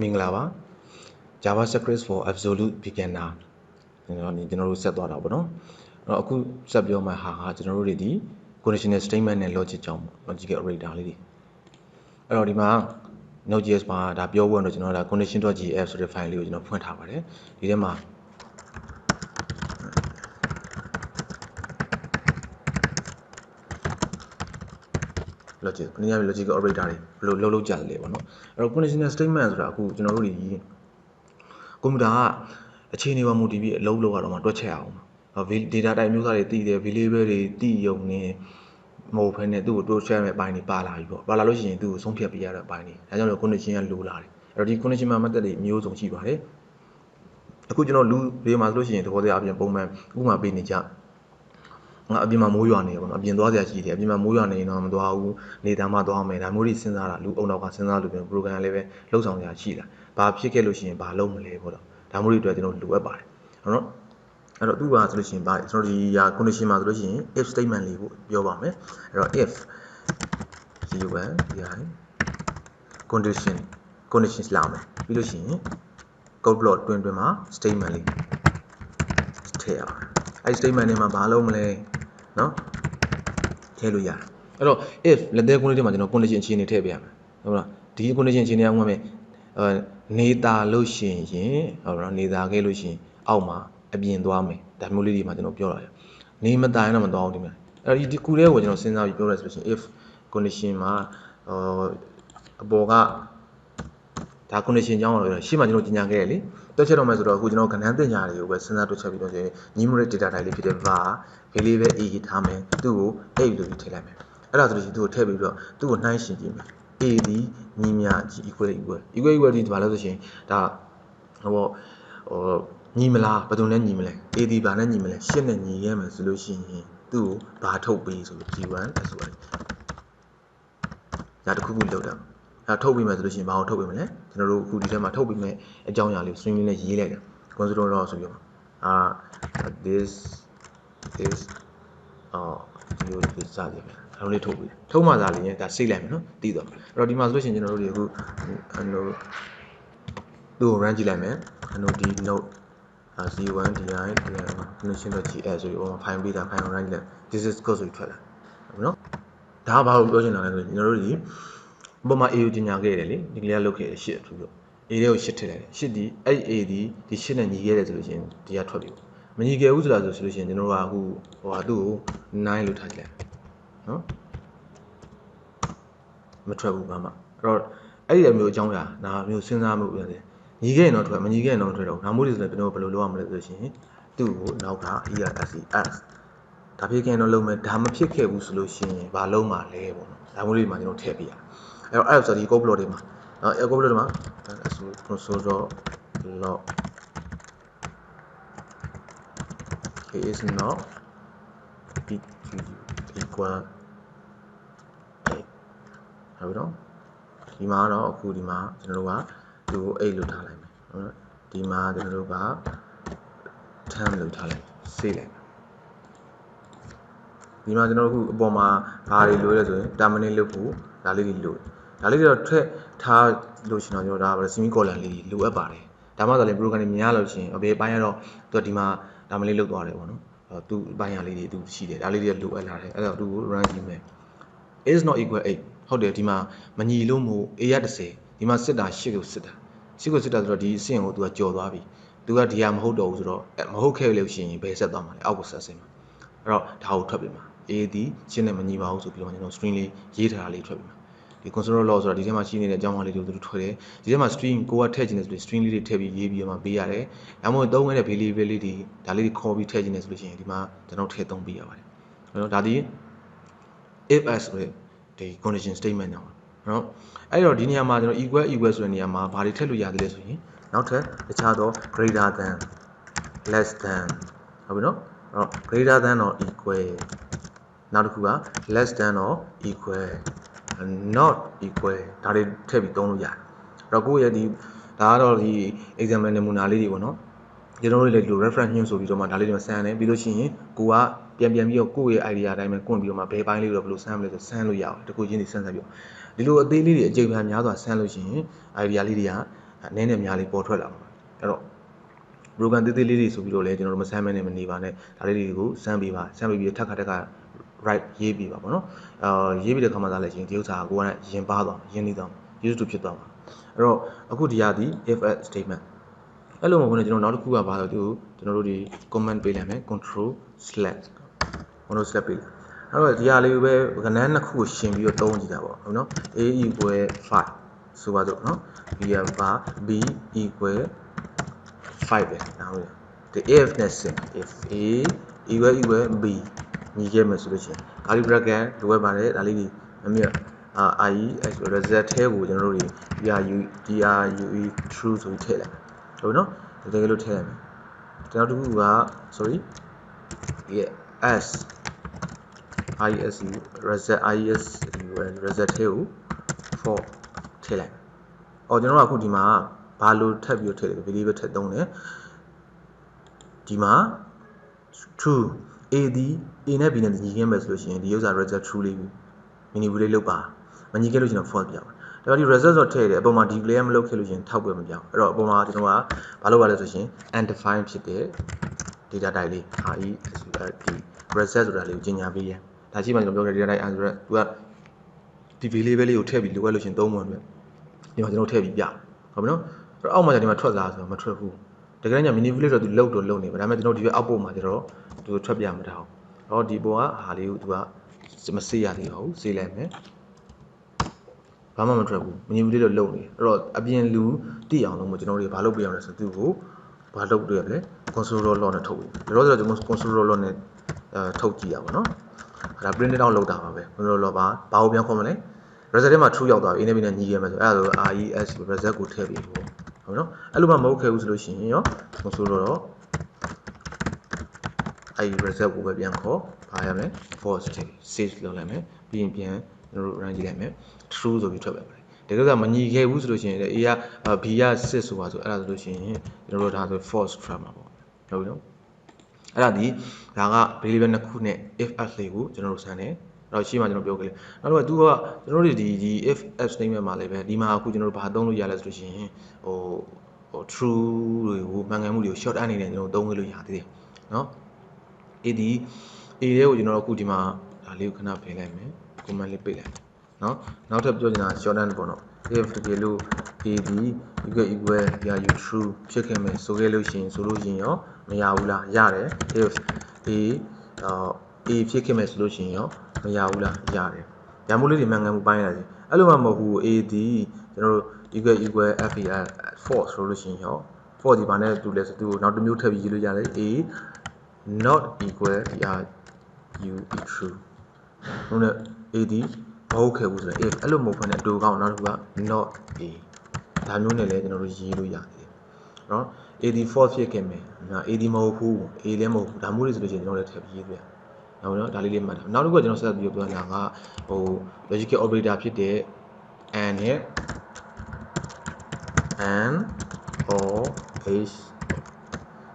Minglava JavaScript for absolute beginner ကျွန်တော်တို့ဆက်သွားတာပေါ့နော်အဲ့တော့အခုဆက်ပြောမှာဟာကျွန်တော်တို့တွေဒီ conditional statement နဲ့ logic ကြောင်းပေါ့ logical operator လေးတွေအဲ့တော့ဒီမှာ Node.js မှာဒါပြောဖို့တော့ကျွန်တော်ဒါ condition.js ဆိုတဲ့ file လေးကိုကျွန်တော်ဖွင့်ထားပါတယ်ဒီထဲမှာ logical operator တွေဘယ်လိုလုပ်ကြလဲပေါ့နော်အဲ့တော့ conditional statement ဆိုတာအခုကျွန်တော်တို့ဒီကွန်ပျူတာကအခြေအနေပေါ်မူတည်ပြီးအလုပ်လုပ်ရတော့မှတွက်ချက်အောင် data type မျိုးစားတွေတည်တယ် variable တွေတည်ရုံနဲ့မဟုတ်ဘဲနဲ့သူ့ကိုတွက်ချက်မဲ့အပိုင်းတွေပါလာပြီပေါ့ပါလာလို့ရှိရင်သူ့ကိုဆုံးဖြတ်ပေးရတဲ့အပိုင်းတွေဒါကြောင့်လို့ condition ကလိုလာတယ်အဲ့တော့ဒီ condition မှာ method တွေအမျိုးစုံရှိပါတယ်အခုကျွန်တော်လူတွေမှာဆိုလို့ရှိရင်သဘောတရားအပြင်ပုံမှန်ဥပမာပေးနေကြငါအပြင်မှာမိုးရွာနေရပေါ့နော်အပြင်သွားစရာရှိတယ်အပြင်မှာမိုးရွာနေရင်တော့မသွားဘူးနေသားမှသွားမယ်ဒါမျိုးတွေစဉ်းစားတာလူအုံနောက်ကစဉ်းစားလို့ပြန် program လည်းပဲလှုပ်ဆောင်ရရှိတာဘာဖြစ်ခဲ့လို့ရှိရင်ဘာလုပ်မလဲပေါ့တော့ဒါမျိုးတွေအတွက်ကျွန်တော်လိုအပ်ပါတယ်ဟုတ်နော်အဲ့တော့သူကဆိုလို့ရှိရင်ဘာကျွန်တော်ဒီဟာ condition မှာဆိုလို့ရှိရင် if statement လေးကိုပြောပါမယ်အဲ့တော့ if c1 di conditions လာမယ်ပြီးလို့ရှိရင် code block တွင်မှာ statement လေးထည့်ရအောင်အဲ့ statement တွေမှာဘာလုပ်မလဲနော်ထည့်လို့ရတယ်အဲ့တော့ if လက်သေး condition မှာကျွန်တော် condition အခြေအနေထည့်ပေးရမယ်ဟုတ်လားဒီ condition အခြေအနေကမှမယ်နေတာလို့ရှိရင်ဟုတ်လားနေတာခဲ့လို့ရှိရင်အောက်မှာအပြင်သွားမယ်ဒါမျိုးလေးတွေမှာကျွန်တော်ပြောတာရနေမတိုင်တော့မသွားဘူးဒီမှာအဲ့ဒီခုလေးကိုကျွန်တော်စဉ်းစားပြီးပြောရဆိုလို့ရှိရင် if condition မှာအပေါ်ကဒါ condition ကြောင်းတော့ရှေ့မှာကျွန်တော်ကြီးညာခဲ့ရလေတွက်ချက်တော့မယ်ဆိုတော့အခုကျွန်တော်ကဏ္ဍတင်ညာတွေကိုပဲစဉ်းစားတွက်ချက်ပြီးတော့ဆိုရင် numeric data type လေးဖြစ်တဲ့ var variable a ထားမယ်သူ့ကို a လို့ထည့်လိုက်မယ်အဲ့ဒါဆိုလို့ရှိရင်သူ့ကိုထည့်ပြီးတော့သူ့ကိုနှိုင်းယှဉ်ကြည့်မယ် a ဒီညီမျှ equal ဒီဘာလို့ဆိုရှင်ဒါဟိုညီမလားဘယ်သူနဲ့ညီမလဲ a ဒီဘာနဲ့ညီမလဲ8နဲ့ညီရဲမယ်ဆိုလို့ရှိရင်သူ့ကိုဘာထုတ်ပေးဆိုလို့ g1 ဆိုရတယ်ဒါတခုခုလောက်တာအဲ့ထုတ်ပေးမယ်ဆိုလို့ရှိရင်ဘာကိုထုတ်ပေးမလဲကျွန်တော်တို့အခုဒီထဲမှာထုတ်ပေးမယ်အကြောင်းအရာလေး string လေးနဲ့ရေးလိုက်တယ် consider raw ဆိုပြီးတော့this is you this စသည်ပဲအဲ့လိုလေးထုတ်ပေးတယ်ထုတ်မှသာလျင်ဒါစိတ်လိုက်မယ်နော်တည်သွားမယ်အဲ့တော့ဒီမှာဆိုလို့ရှိရင်ကျွန်တော်တို့တွေအခုသူ့ကို run ကြည့်လိုက်မယ်ဒီ node c1 di condition.js ဆိုပြီးဟို file ပေးတာ file run ကြည့်လိုက် this is code ဆိုပြီးထွက်လာဟုတ်နော်ဒါဘာကိုပြောချင်တာလဲဆိုရင်ကျွန်တော်တို့ဒီပုံမှာ a ကိုကြီးညာခဲ့တယ်လေဒီကလေးကလုတ်ခဲ့တယ်8အထူးလို့ a လေးကို8ထည့်လိုက်တယ်8ဒီအဲ့ a ဒီ8နဲ့ညီခဲ့တယ်ဆိုလို့ရှိရင်ဒီကထွက်ပြီမညီခဲ့ဘူးဆိုလို့ရှိရင်ကျွန်တော်တို့ကအခုဟိုဟာသူ့ကို9လို့ထားကြည့်လိုက်နော်မထွက်ဘူးဘာမှအဲ့တော့အဲ့ဒီမျိုးအကြောင်းအရာဒါမျိုးစဉ်းစားမှုပြန်တယ်ညီခဲ့ရင်တော့ထွက်မညီခဲ့ရင်တော့မထွက်တော့ဘူးဒါမျိုးတွေဆိုတော့ကျွန်တော်ဘယ်လိုလုပ်ရမလဲဆိုလို့ရှိရင်သူ့ကိုနောက်က ERSESဒါဖြစ်ခဲ့ရင်တော့လုံးမယ်ဒါမဖြစ်ခဲ့ဘူးဆိုလို့ရှိရင်ဘာလုံးမှာလဲပေါ့နော်ဒါမျိုးလေးမှာကျွန်တော်ထည့်ပေးရအဲ့တော့အဲ့ဆိုဒီ code block တွေမှာနော် code block တွေမှာ console.log is not equal ဟုတ်ပြီနော်ဒီမှာတော့အခုဒီမှာကျွန်တော်တို့ကသူ့ကို8လို့ထားလိုက်မယ်ဟုတ်နော်ဒီမှာကျွန်တော်တို့က10လို့ထားလိုက်စေးလိုက်ဒီမှာကျွန်တော်တို့အခုအပေါ်မှာဘာတွေလိုလဲဆိုရင် terminate လုပ်ဖို့ဒါလေးတွေလိုဒါလေးတွေတော့ထည့်ထားလို့ရှင်တော့ကျွန်တော်ဒါ semicolon လေးလိုအပ်ပါတယ်ဒါမှဆိုရင် program တွေမြင်ရလို့ရှင်ဘယ်ပိုင်းရတော့သူဒီမှာ terminate လုပ်သွားတယ်ပေါ့နော်သူအပိုင်းရလေးတွေသူရှိတယ်ဒါလေးတွေလိုအပ်လာတယ်အဲ့တော့သူကို run ကြည့်မယ် is not equal 8ဟုတ်တယ်ဒီမှာမညီလို့မို့ a ရ30ဒီမှာစစ်တာ8ကိုစစ်တာ8ကိုစစ်တာဆိုတော့ဒီအဆင့်ကိုသူကကြော်သွားပြီသူကဒီဟာမဟုတ်တော့ဘူးဆိုတော့မဟုတ်ခဲ့လို့ရှိရင်ဘယ်ဆက်သွားမှာလဲအောက်ကိုဆက်စင်မှာအဲ့တော့ဒါကိုထွက်ပြီးမှာ a ဒီရှင်းနဲ့မညီပါဘူးဆိုပြီးတော့ကျွန်တော် string လေးရေးထားတာလေးထွက်ပြီးမှာဒီ console log ဆိုတာဒီထဲမှာရှိနေတဲ့အကြောင်းအရာလေးတွေကိုသူထွက်တယ်ဒီထဲမှာ string ကိုကထည့်ခြင်းနဲ့ဆိုပြီး string လေးတွေထည့်ပြီးရေးပြီးတော့မှပေးရတယ်ဒါမှမဟုတ်သုံးခဲ့တဲ့ variable လေးတွေဒါလေးတွေခေါ်ပြီးထည့်ခြင်းနဲ့ဆိုလို့ရှိရင်ဒီမှာကျွန်တော်ထည့်သုံးပေးရပါတယ်အဲ့တော့ဒါဒီ if as ဆိုတဲ့ဒီ condition statement ညောင်းနော်အဲ့တော့ဒီနေရာမှာကျွန်တော် equal ဆိုတဲ့နေရာမှာဘာတွေထည့်လို့ရသေးလဲဆိုရင်နောက်ထပ်တခြားသော greater than less than ဟုတ်ပြီနော်အဲ့တော့ greater than or equal နောက်တစ်ခုက less than or equal not equal ဒါတွေထည့်ပြီးသုံးလို့ရတယ်အဲ့တော့ကိုယ့်ရဲ့ဒီဒါကတော့ဒီ example နမူနာလေးတွေပေါ့နော်ကျွန်တော်တို့လည်းဒီလို reference ညွှန်းဆိုပြီးတော့မှဒါလေးတွေဆန်းတယ်ပြီးလို့ရှိရင်ကိုကပြန်ပြီးတော့ကိုယ့်ရဲ့ idea အတိုင်းပဲကွန့်ပြီးတော့မှဘယ်ပိုင်းလေးတော့ဘယ်လိုဆန်းမလဲဆိုဆန်းလို့ရအောင်တခုချင်းစီဆန်းဆက်ပြီးဒီလိုအသေးလေးတွေအကြိမ်များစွာဆန်းလို့ရှိရင် idea လေးတွေက နည်းနည်းများလေးပေါ်ထွက်လာမှာအဲ့တော့ broken သေးသေးလေးတွေဆိုပြီးတော့လဲကျွန်တော်တို့မဆမ်းမနဲ့မနေပါနဲ့ဒါလေးတွေကိုစမ်းပေးပါစမ်းပေးပြီးထပ်ခါ right ရေးပေးပါပေါ့နော်ရေးပြီးတဲ့ခါမှသာလဲချင်းဒီဥစ္စာကိုကရင်ပါသွားရင်းနှီးသွား used to ဖြစ်သွားမှာအဲ့တော့အခုဒီဟာဒီ if else statement အဲ့လိုမဟုတ်ဘူးကျွန်တော်နောက်တစ်ခုကဘာလို့ကျွန်တော်တို့ဒီ comment ပေးလိုက်မယ် control slash ပေးလိုက်အဲ့တော့ဒီဟာလေးကိုပဲကဏ္ဍနှစ်ခုကိုရှင်းပြီးတော့သုံးကြည့်တာပေါ့ဟုတ်နော် a equal 5ဆိုပါစို့နော် b က b equal 5ပဲဒါဟုတ်ဒီ if နဲ့ဆင် if a equal b ညီခဲ့မယ်ဆိုလို့ရှိရင် curly bracket လိုအပ်ပါတယ်ဒါလေးဒီအမြတ်i so result ထဲကိုကျွန်တော်တို့dru true ဆိုပြီးထည့်လိုက်ဟုတ်နော်တကယ်လို့ထည့်ရမယ်ကျွန်တော်တို့က sorry s result ထဲကို for ထည့်လိုက်အော်ကျွန်တော်တို့အခုဒီမှာဘာလို့ထပ်ပြီးထည့်လဲ variable ထည့်သုံးတယ်ဒီမှာ true a ဒီ a နဲ့ b နဲ့ညီခဲ့မယ်ဆိုလို့ရှိရင်ဒီဥစ္စာ result true လေးကို manipulate လုပ်ပါမညီခဲ့လို့ရှိရင် false ပြပါဒါပေမဲ့ဒီ result ဆိုထည့်တယ်အပေါ်မှာ display မလုပ်ခဲ့လို့ရှိရင်ထောက်ပွဲမပြောင်းအဲ့တော့အပေါ်မှာကျွန်တော်ကဘာလုပ်ပါလဲဆိုရှင် undefined ဖြစ်တဲ့ data type လေး result ဆိုတာလေးကိုကြီးညာပေးရဒါရှိမှကျွန်တော်ပြောခဲ့ data type answer သူကဒီ variable လေးကိုထည့်ပြီးလိုအပ်လို့ရှိရင်သုံးပုံအတွက်ဒီမှာကျွန်တော်ထည့်ပြီးပြဟုတ်ပြီနော်အဲ့တော့အောက်မှာကျဒီမှာထွက်လာဆိုတော့မထွက်ဘူးတကယ်တော့ manipulate တော့သူလုပ်တော့လုပ်နေပါဒါပေမဲ့ကျွန်တော်ဒီဘက်အောက်ပို့မှာကျတော့သူထွက်ပြမှာတော့တော့ဒီပေါ်ကဟာလေးကိုသူကမစေးရသေးပါဘူးစေးလိုက်မယ်ဘာမှမထွက်ဘူး manipulate တော့လုပ်နေအဲ့တော့အပြင်လူတိအောင်လို့ကျွန်တော်တို့ဘာလုပ်ပြရမလဲဆိုသူ့ကိုဘာလုပ်တွေ့ရလဲ console log နဲ့ထုတ်ပြီဒါတော့ကျွန်တော် console log နဲ့ထုတ်ကြည့်ရပါတော့အဲ့ဒါ print out လုပ်တာပါပဲ console log ဘာကိုပြန်ခေါ်မလဲ result ထဲမှာ true ရောက်သွားပြီ A နဲ့ B နဲ့ညီခဲ့မယ်ဆိုအဲ့ဒါဆို res result ကိုထည့်ပြီးပေါ့ဟုတ်နော်အဲ့လိုမှမဟုတ်ခဲ့ဘူးဆိုလို့ရှိရင်ရော console log တော့အဲ့ result ကိုပဲပြန်ခေါ်ဘာရမလဲ false ထည့် save လုပ်လိုက်မယ်ပြီးရင်ပြန်ကျွန်တော်တို့ run ကြည့်လိုက်မယ် true ဆိုပြီးထွက်လာပါတယ်တကယ်လို့မညီခဲ့ဘူးဆိုလို့ရှိရင် A က B က6ဆိုပါဆိုအဲ့ဒါဆိုလို့ရှိရင်ကျွန်တော်တို့ဒါဆို false ထွက်မှာပေါ့ဟုတ်ပြီနော်အဲ့ဒါဒီဒါက variable နှစ်ခုနဲ့ if else လေးကိုကျွန်တော်တို့ဆန်းတယ်တော့ရှေ့မှာကျွန်တော်ပြောခဲ့လေနောက်တော့သူကကျွန်တော်တို့ဒီ if else statement မှာလည်းပဲဒီမှာအခုကျွန်တော်တို့ဘာသုံးလို့ရလဲဆိုလို့ရှိရင်ဟို true တွေကိုမှန်ကန်မှုတွေကို short အနေနဲ့ကျွန်တော်သုံးလို့ရသေးတယ်နော် A ဒီ A တွေကိုကျွန်တော်တို့အခုဒီမှာဒါလေးကိုခဏဖယ်လိုက်မယ် comment လေးပိတ်လိုက်နော်နောက်ထပ်ပြောချင်တာ short hand ပေါ့နော် if တကယ်လို့ A ဒီ equal you true ဖြစ်ခဲ့မယ်ဆိုခဲ့လို့ရှိရင်ရောမရဘူးလားရတယ် if A ဖြစ်ခဲ့မယ်ဆိုလို့ရှိရင်ရောမရဘူးလားရတယ်။ညာမို့လေးတွေမှန်ကန်မှုပိုင်းရတယ်။အဲ့လိုမှမဟုတ်ဘူး A ဒီကျွန်တော်တို့ equal FAR false ဆိုလို့ရှိရင်ရော false ဒီဘာနဲ့တူလဲဆိုသူ့ကိုနောက်တစ်မျိုးထပ်ပြီးရေးလို့ရတယ် A not equal you true ဟုတ်နဲ့ A ဒီမဟုတ်ခဲ့ဘူးဆိုတော့ if အဲ့လိုမဟုတ်ဘဲနဲ့တူကောင်းနောက်တစ်ခုက not A ဒါမျိုးနဲ့လည်းကျွန်တော်တို့ရေးလို့ရတယ်။နော် A ဒီ false ဖြစ်ခဲ့မယ်။ A ဒီမဟုတ်ဘူး A လည်းမဟုတ်ဘူးဒါမျိုးတွေဆိုလို့ရှိရင်ကျွန်တော်လည်းထပ်ပြီးရေးပြရဟုတ်နော်ဒါလေးလေးမှတ်ထားနောက်တစ်ခုကကျွန်တော်ဆက်ပြီးပြောတာကဟို logical operator ဖြစ်တဲ့ and နဲ့ and or h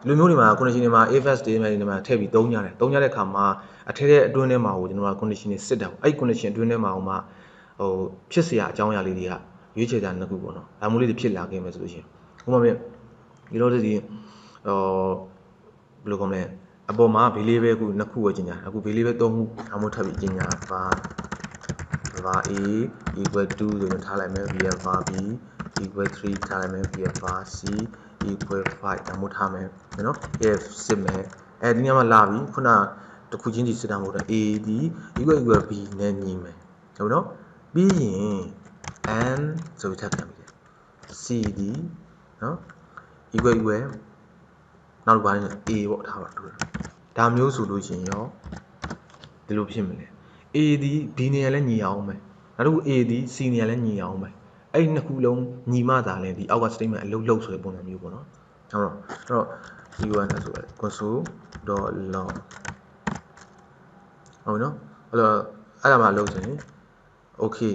လူမျိုးတွေမှာ condition တွေမှာ if else statement တွေမှာထည့်ပြီးသုံးကြတဲ့အခါမှာအထက်တဲ့အတွင်းထဲမှာကိုကျွန်တော်က condition တွေစစ်တာပေါ့အဲ့ condition အတွင်းထဲမှာဟိုဖြစ်เสียအကြောင်းအရာလေးတွေကရွေးချယ်တာနှစ်ခုပေါ့နော်ဒါမျိုးလေးတွေဖြစ်လာခဲ့မယ်ဆိုလို့ရှိရင်ဥပမာပြဒီလိုဒီဘယ်လိုကောမလဲအပေါ်မှာ variable ခုနှစ်ခုပဲကျင်ညာအခု variable သုံးခုအမှုထပ်ပြီးကျင်ညာvar a equal to ဆိုရင်ထားလိုက်မယ် var b equal 3ထားလိုက်မယ် var c equal 5ဒါမှမဟုတ်ထားမယ်နော် if စစ်မယ်ဒီညမှာလာပြီခုနတစ်ခုချင်းစီစစ်တာမဟုတ်တော့ a ဒီ equal b နဲ့ညီမယ်ဟုတ်နော်ပြီးရင် and ဆိုပြီးထပ်ပြန်ပြီ c ဒီနော် equal နောက်တစ်ပိုင်းနဲ့ a ပေါ့ထားပါတို့ဒါမျိုးဆိုလို့ရှိရင်ရောဒီလိုဖြစ်မလဲ a ဒီ b နေရာလဲညီအောင်မယ်နောက်တစ်ခု a ဒီ c နေရာလဲညီအောင်မယ်အဲ့ဒီနှစ်ခုလုံးညီမှသာလဲဒီအောက်က statement အလုပ်ဆိုတဲ့ပုံစံမျိုးပေါ့နော်ဟုတ်တော့c1 ဆိုရယ် console.log ဟုတ်နော်အဲ့ဒါမှလုပ်ချင် okay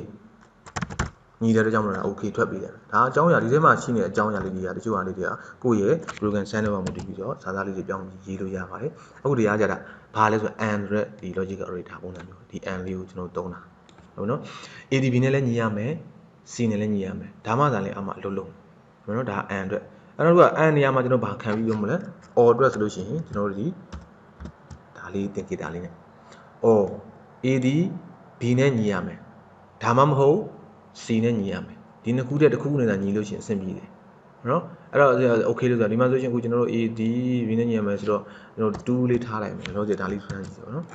ညီတဲ့ကြောင့်မလား okay ထွက်ပြီးတယ်ဒါအကြောင်းအရာဒီထဲမှာရှိနေတဲ့အကြောင်းအရာလေးတွေကတချို့ဟာလေးတွေကကိုယ့်ရဲ့ program send မှာမူတည်ပြီးတော့စာသားလေးတွေပြောင်းပြီးရေးလို့ရပါတယ်အခုဒီအားကြတာဘာလဲဆိုတော့ and ဆိုတဲ့ဒီ logical operator ပုံစံမျိုးဒီ and လေးကိုကျွန်တော်သုံးတာဟုတ်နော် adb နဲ့လည်းညီရမယ် c နဲ့လည်းညီရမယ်ဒါမှသာလည်းအမှအလုပ်လုပ် ဟုတ်နော်ဒါ and အတွက်အဲ့တော့က and နေရာမှာကျွန်တော်ဘာခံပြီးပြောမလဲ or အတွက်ဆိုလို့ရှိရင်ကျွန်တော်တို့ဒီဒါလေးသင်ခဲ့တာလေးနဲ့ or A ဒီ B နဲ့ညီရမယ်ဒါမှမဟုတ် C နဲ့ညီရမယ်ဒီနှစ်ခုတည်းတစ်ခုနဲ့ညီလို့ရှိရင်အဆင်ပြေတယ်နော်အဲ့တော့ okay လို့ဆိုတာဒီမှာဆိုရှင်အခုကျွန်တော်တို့ A ဒီ B နဲ့ညီရမယ်ဆိုတော့ကျွန်တော်2လေးထားလိုက်မယ်ကျွန်တော်တို့ဒါလေးထားကြည့်ဆိုနော်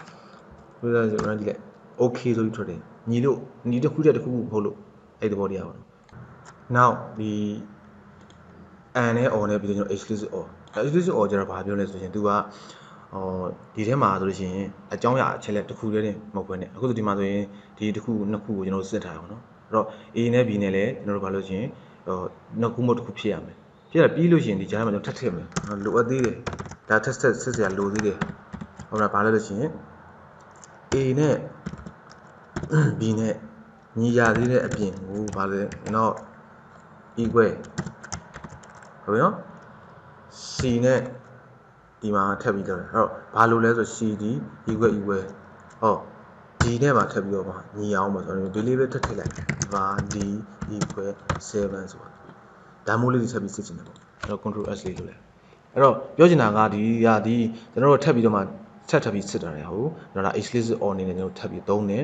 ဆိုတော့ကျွန်တော်ကြည့်လိုက် okay ဆိုပြီးထွက်တယ်ညီလို့ညီတစ်ခုတည်းတစ်ခုမဟုတ်လို့အဲ့ဒီသဘောတရားပါနော် now ဒီ and နဲ့ or နဲ့ပြီးတော့ကျွန်တော် exclusive or exclusive or ကျတော့ဘာပြောလဲဆိုရင်သူကဒီထဲမှာဆိုလို့ရှိရင်အကြောင်းအရာအချက်လက်တစ်ခုတည်းမဟုတ်ဘဲနဲ့အခုဆိုဒီမှာဆိုရင်ဒီတစ်ခုနှစ်ခုကိုကျွန်တော်စစ်ထားအောင်နော်အဲ့တော့ A နဲ့ B နဲ့လည်းကျွန်တော်တို့ဘာလို့ရှိရင်နှစ်ခုမဟုတ်တစ်ခုဖြစ်ရမယ်ဖြစ်ရပြီးလို့ရှိရင်ဒီကြားထဲမှာကျွန်တော်ထပ်ထည့်မယ်လိုအပ်သေးတယ်ဒါထပ်စစ်စရာလိုသေးတယ်ဟုတ်လားဘာလဲလို့ရှိရင် A နဲ့ B နဲ့ညီရသေးတဲ့အပြင်ကိုဘာလဲတော့ equal ဟုတ်ပြီနော် C နဲ့ဒီမှာထပ်ပြီးတော့အဲ့တော့ဘာလို့လဲဆို CD equal ဟော D နဲ့မှာထပ်ပြီးတော့ညီအောင်ပါဆိုတော့ဒီလေးပဲထပ်ထည့်လိုက်ဘာ D equal 7ဆိုတာဒါမျိုးလေးတွေထပ်ပြီးစစ်ချင်တယ်ပေါ့အဲ့တော့ control S လေးလုပ်လိုက်အဲ့တော့ပြောချင်တာကဒီကျွန်တော်တို့ထပ်ပြီးတော့မှထပ်ပြီးစစ်တာလေဟုတ်တော့ဒါ explicit or အနေနဲ့ကျွန်တော်ထပ်ပြီးသုံးတယ်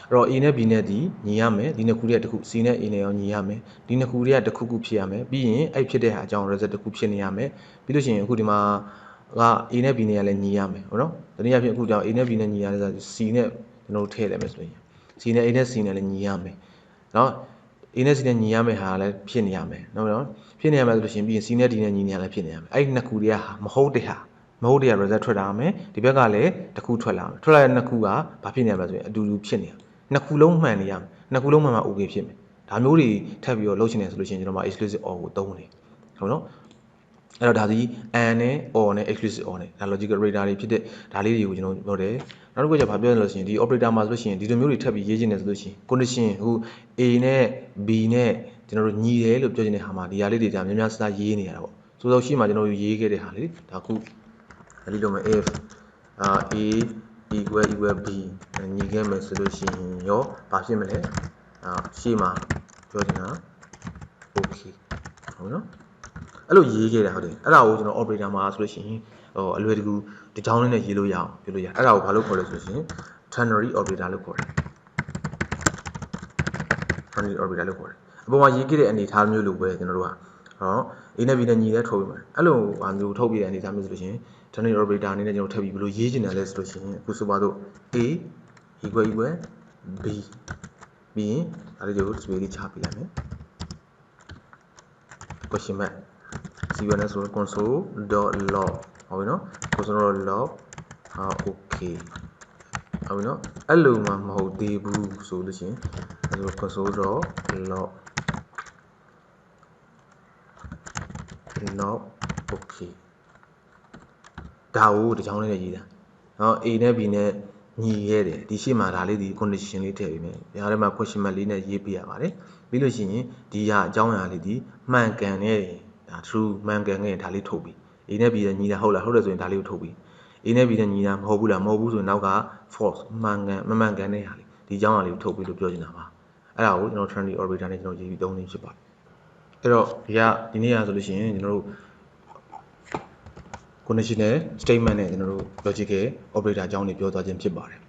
အဲ့တော့ A နဲ့ B နဲ့ဒီညီရမယ်ဒီနှစ်ခုတည်းတစ်ခု C နဲ့ A နဲ့ရောညီရမယ်ဒီနှစ်ခုတည်းတစ်ခုခုဖြစ်ရမယ်ပြီးရင်အဲ့ဖြစ်တဲ့ဟာအကြောင်း result တစ်ခုဖြစ်နေရမယ်ပြီးလို့ရှိရင်အခုဒီမှာက A နဲ့ B နဲ့လည်းညီရမယ်ဟုတ်နော်တနည်းအားဖြင့်အခုကြောင့် A နဲ့ B နဲ့ညီရတယ်ဆို C နဲ့ကျွန်တော်တို့ထည့်လိုက်မယ်ဆိုရင် C နဲ့ A နဲ့ C နဲ့လည်းညီရမယ်နော် A နဲ့ C နဲ့ညီရမယ်ဟာလည်းဖြစ်နေရမယ်နော်ဖြစ်နေရမယ်ဆိုလို့ရှိရင်ပြီးရင် C နဲ့ D နဲ့ညီနေရလည်းဖြစ်နေရမယ်အဲ့ဒီနှစ်ခုတည်းကမဟုတ်တဲ့ဟာ result ထွက်လာမယ်ဒီဘက်ကလည်းတစ်ခုထွက်လာမယ်ထွက်လာတဲ့နှစ်ခုကဘာဖြစ်နေရမလဲဆိုရင်အတူတူဖြစ်နေရနှစ်ခုလုံးမှန်နေရမယ်နှစ်ခုလုံးမှန်မှ okay ဖြစ်မယ်ဒါမျိုးတွေထပ်ပြီးတော့လုပ်ချင်တယ်ဆိုလို့ရှိရင်ကျွန်တော်မှာ exclusive or ကိုသုံးတယ်ဟုတ်နော်အဲ့တော့ဒါဒီ and နဲ့ or နဲ့ exclusive or နဲ့ဒါ logical operator တွေဖြစ်တဲ့ဒါလေးတွေကိုကျွန်တော်ပြောတယ်နောက်တစ်ခုကျဘာပြောရလဲဆိုရင်ဒီ operator မှာဆိုလို့ရှိရင်ဒီလိုမျိုးတွေထပ်ပြီးရေးချင်တယ်ဆိုလို့ရှိရင် condition အခု A နဲ့ B နဲ့ကျွန်တော်တို့ညီတယ်လို့ပြောချင်တဲ့ဟာမှာဒီဟာလေးတွေကြာများများစားရေးနေရတာပေါ့ဆိုတော့ရှိမှကျွန်တော်တို့ရေးခဲ့တဲ့ဟာလေးဒါခုအဲ့ဒီလိုမျိုး if A equal B ညီခဲ့မယ်ဆိုလို့ရှိရင်ရောဘာဖြစ်မလဲရှေ့မှာပြောချင်တာ okay ဟုတ်နော်အဲ့လိုရေးခဲ့တာဟုတ်တယ်အဲ့ဒါကိုကျွန်တော် operator မှာဆိုလို့ရှိရင်အလွယ်တကူဒီကြောင်းလေးနဲ့ရေးလို့ရအောင်ပြောလို့ရအဲ့ဒါကိုဘာလို့ခေါ်လဲဆိုလို့ရှိရင် ternary operator လို့ခေါ်တယ် ternary operator လို့ခေါ်တယ်အပေါ်မှာရေးခဲ့တဲ့အနေအထားမျိုးလိုပဲကျွန်တော်တို့ကA နဲ့ B နဲ့ညီတဲ့ထုတ်ပြီးမှာအဲ့လိုဟာမျိုးထုတ်ပြတဲ့အနေအထားမျိုးဆိုလို့ရှိရင် ternary operator အနေနဲ့ကျွန်တော်ထပ်ပြီးဘယ်လိုရေးချင်တယ်လဲဆိုလို့ရှိရင်အခုဆိုပါတော့ A equal B ပြီးရင်အဲ့ဒီကို space လေးချပြလိုက်မယ် question mark C1 ဆိုတော့ console.log ဟုတ်ပြီနော် console.log okay ဟုတ်ပြီနော်အဲ့လိုမှမဟုတ်သေးဘူးဆိုလို့ရှိရင်အဲ့လို console.log okay ဒါကိုဒီချောင်းလေးနဲ့ရေးတာနော် A နဲ့ B နဲ့ညီရဲတယ်ဒီရှေ့မှာဒါလေးဒီ condition လေးထည့်ပေးမယ်ဒါထဲမှာ question mark လေးနဲ့ရေးပြရပါတယ်ပြီးလို့ရှိရင်ဒီဟာအကြောင်းအရာလေးဒီမှန်ကန်နေတယ်ဒါ true မှန်ကန်နေဒါလေးထုတ်ပြီး A နဲ့ B နဲ့ညီတာဟုတ်လားဟုတ်တယ်ဆိုရင်ဒါလေးကိုထုတ်ပြီး A နဲ့ B နဲ့ညီတာမဟုတ်ဘူးလားမဟုတ်ဘူးဆိုရင်နောက်က false မှန်ကန်မမှန်ကန်တဲ့ဟာလေးဒီအကြောင်းအရာလေးကိုထုတ်ပြီးလို့ပြောချင်တာပါအဲ့ဒါကိုကျွန်တော် ternary operator နဲ့ကျွန်တော်ရေးပြီးသုံးနေဖြစ်ပါတယ်အဲ့တော့ဒီနေ့ဆိုလို့ရှိရင်ကျွန်တော်တို့ conditional statement နဲ့ကျွန်တော်တို့ logical operator အကြောင်းတွေပြောသွားခြင်းဖြစ်ပါတယ်